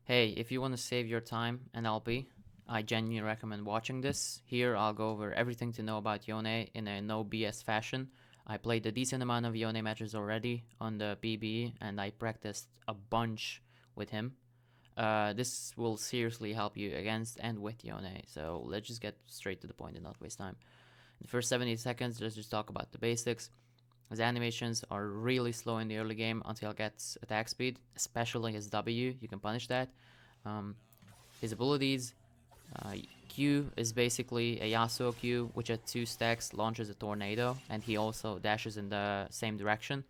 Hey, if you want to save your time and LP, I genuinely recommend watching this. Here I'll go over everything to know about Yone in a no BS fashion. I played a decent amount of Yone matches already on the PBE and I practiced a bunch with him. This will seriously help you against and with Yone, so let's just get straight to the point and not waste time. In the first 70 seconds, let's just talk about the basics. His animations are really slow in the early game until he gets attack speed, especially his W. You can punish that. Um, his abilities, uh, Q is basically a Yasuo Q, which at 2 stacks launches a tornado, and he also dashes in the same direction.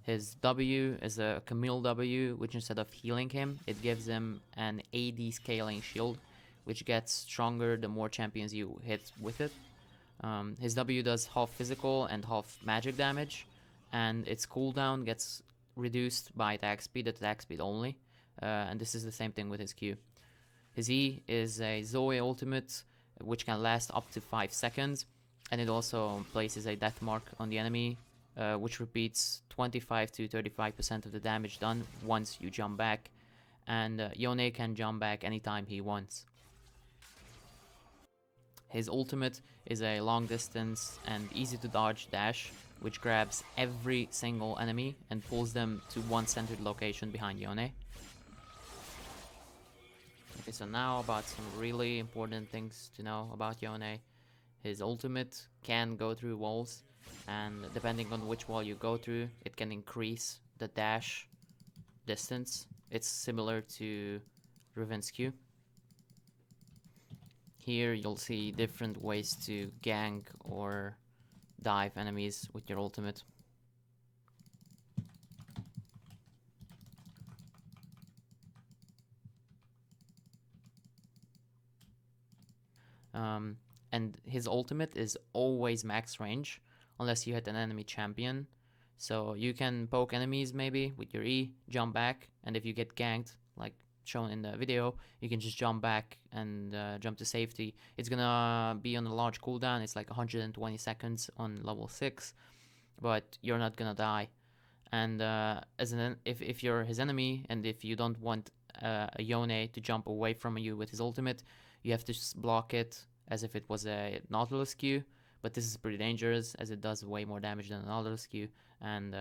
His W is a Camille W, which instead of healing him, it gives him an AD scaling shield, which gets stronger the more champions you hit with it. His W does half physical and half magic damage, and its cooldown gets reduced by attack speed only. And this is the same thing with his Q. His E is a Zoe ultimate, which can last up to 5 seconds, and it also places a death mark on the enemy, which repeats 25 to 35% of the damage done once you jump back, and Yone can jump back anytime he wants. His ultimate is a long distance and easy to dodge dash, which grabs every single enemy and pulls them to one centered location behind Yone. Okay, so now about some really important things to know about Yone. His ultimate can go through walls, and depending on which wall you go through, it can increase the dash distance. It's similar to Riven's Q. Here you'll see different ways to gank or dive enemies with your ultimate. And his ultimate is always max range unless you hit an enemy champion. So you can poke enemies maybe with your E, jump back, and if you get ganked, like shown in the video, you can just jump back and jump to safety. It's gonna be on a large cooldown. It's like 120 seconds on level 6, but you're not gonna die. And if you're his enemy and if you don't want a Yone to jump away from you with his ultimate, you have to just block it as if it was a Nautilus Q. But this is pretty dangerous as it does way more damage than a Nautilus Q, and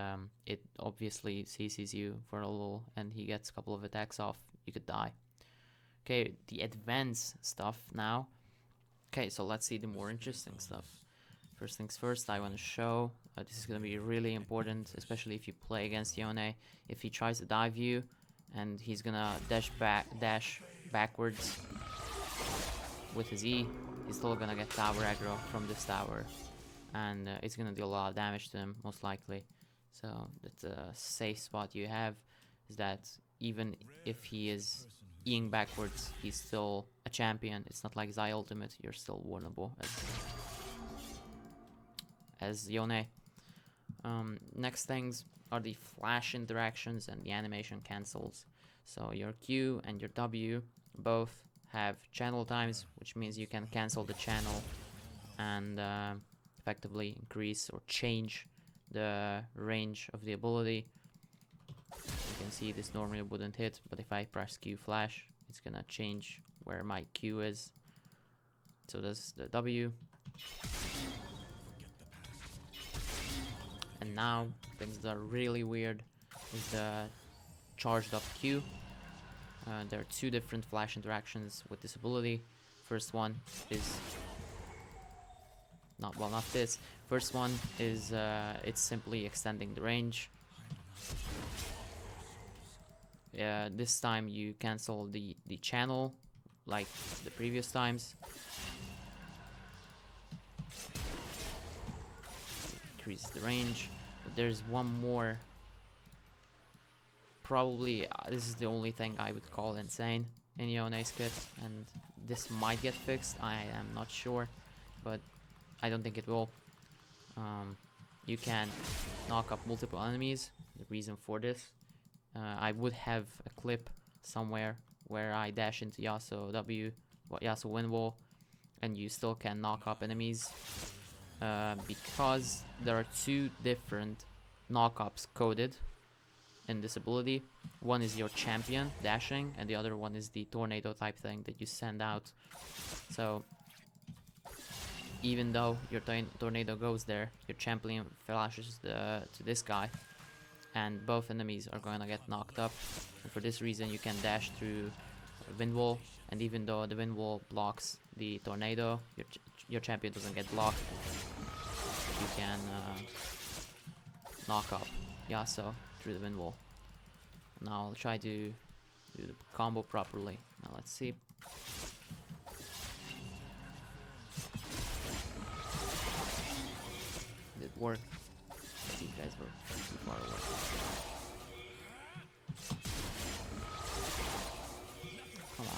it obviously CCs you for a little, and he gets a couple of attacks off. You could die. Okay, the advanced stuff now. Okay, so let's see the more interesting stuff. First things first, I want to show, this is going to be really important, especially if you play against Yone. If he tries to dive you, and he's going to dash backwards with his E, he's still going to get tower aggro from this tower. And it's going to do a lot of damage to him, most likely. So that's a safe spot you have, is that even if he is Eing backwards, he's still a champion. It's not like Zai ultimate, you're still vulnerable as Yone. Next things are the flash interactions and the animation cancels. So your Q and your W both have channel times, which means you can cancel the channel and effectively increase or change the range of the ability. You can see this normally wouldn't hit, but if I press Q flash, it's gonna change where my Q is. So does the W. And now things that are really weird is the charged up Q. There are two different flash interactions with this ability. First one is not this. First one is it's simply extending the range. This time you cancel the channel like the previous times. Increases the range. But there's one more. Probably this is the only thing I would call insane in Yone's kit, and this might get fixed. I am not sure, but I don't think it will. You can knock up multiple enemies. The reason for this, I would have a clip somewhere where I dash into Yasuo W, Yasuo wind wall, and you still can knock up enemies. Because there are two different knock-ups coded. in this ability. One is your champion dashing, and the other one is the tornado type thing that you send out. So even though your tornado goes there, your champion flashes to this guy, and both enemies are going to get knocked up. And for this reason, you can dash through a wind wall, and even though the wind wall blocks the tornado, your champion doesn't get blocked. You can knock up Yasuo through the wind wall. Now I'll try to do the combo properly. Now let's see. Did it work? These guys were too far away. Come on.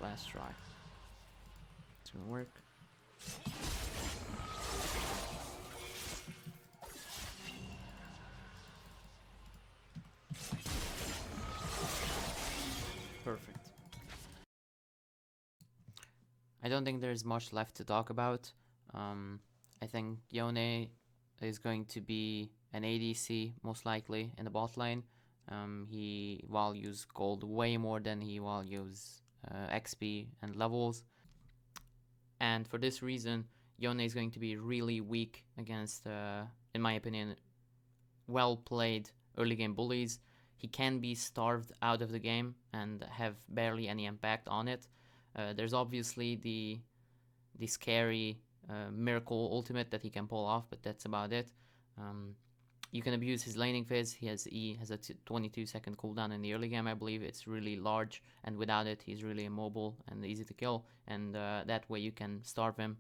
Last try. It's gonna work. Perfect. I don't think there's much left to talk about. I think Yone is going to be an ADC most likely in the bot lane. He values gold way more than he values XP and levels. And for this reason, Yone is going to be really weak against, in my opinion, well played early game bullies. He can be starved out of the game and have barely any impact on it. There's obviously the scary miracle ultimate that he can pull off, but that's about it. You can abuse his laning phase. He has a 22-second cooldown in the early game, I believe. It's really large, and without it, he's really immobile and easy to kill. And that way you can starve him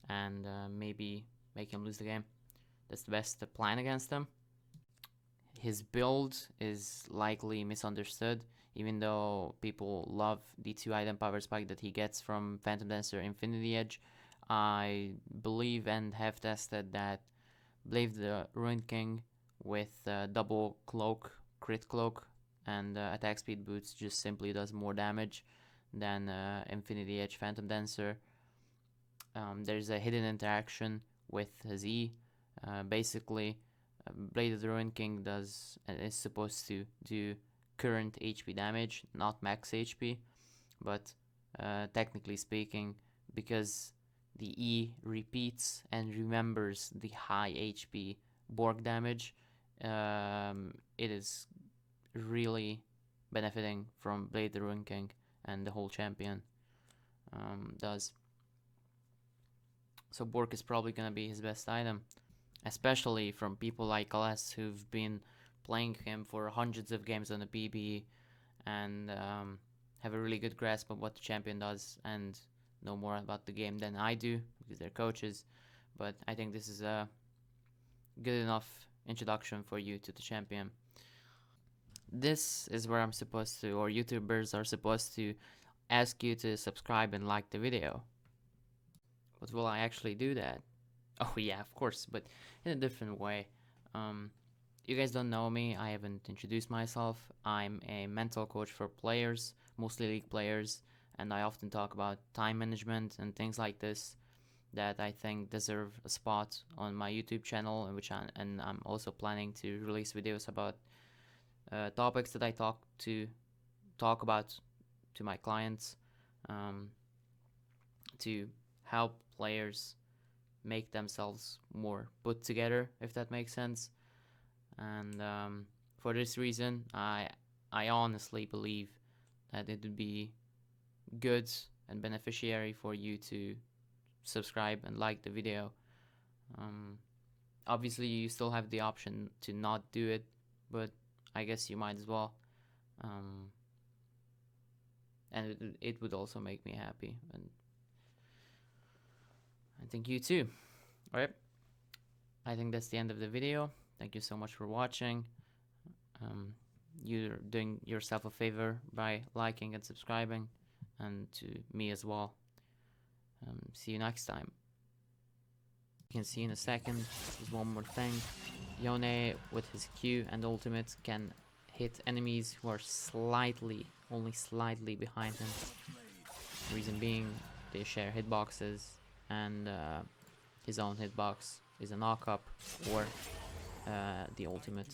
and maybe make him lose the game. That's the best plan against him. His build is likely misunderstood, even though people love the 2-item power spike that he gets from Phantom Dancer Infinity Edge. I believe and have tested that Blade the Ruined King with double cloak, crit cloak, and attack speed boots just simply does more damage than Infinity Edge Phantom Dancer. There's a hidden interaction with his E. Basically, Blade of the Ruined King is supposed to do current HP damage, not max HP, but technically speaking, because the E repeats and remembers the high HP Borg damage, it is really benefiting from Blade the Ruined King, and the whole champion does. So Borg is probably gonna be his best item, especially from people like us who've been playing him for hundreds of games on the PB and have a really good grasp of what the champion does and know more about the game than I do because they're coaches. But I think this is a good enough introduction for you to the champion. This is where I'm supposed to, or YouTubers are supposed to, ask you to subscribe and like the video. But will I actually do that? Oh yeah, of course, but in a different way. You guys don't know me, I haven't introduced myself. I'm a mental coach for players, mostly league players, and I often talk about time management and things like this that I think deserve a spot on my YouTube channel, and I'm also planning to release videos about topics that I talk about to my clients, to help players make themselves more put together, if that makes sense. And for this reason, I honestly believe that it would be good and beneficiary for you to subscribe and like the video. Obviously you still have the option to not do it, but I guess you might as well. And it would also make me happy, and I think you too. Alright, I think that's the end of the video. Thank you so much for watching. You're doing yourself a favor by liking and subscribing, and to me as well. See you next time. You can see in a second, there's one more thing. Yone with his Q and ultimate can hit enemies who are slightly, only slightly behind him. Reason being, They share hitboxes, and his own hitbox is a knock-up or the ultimate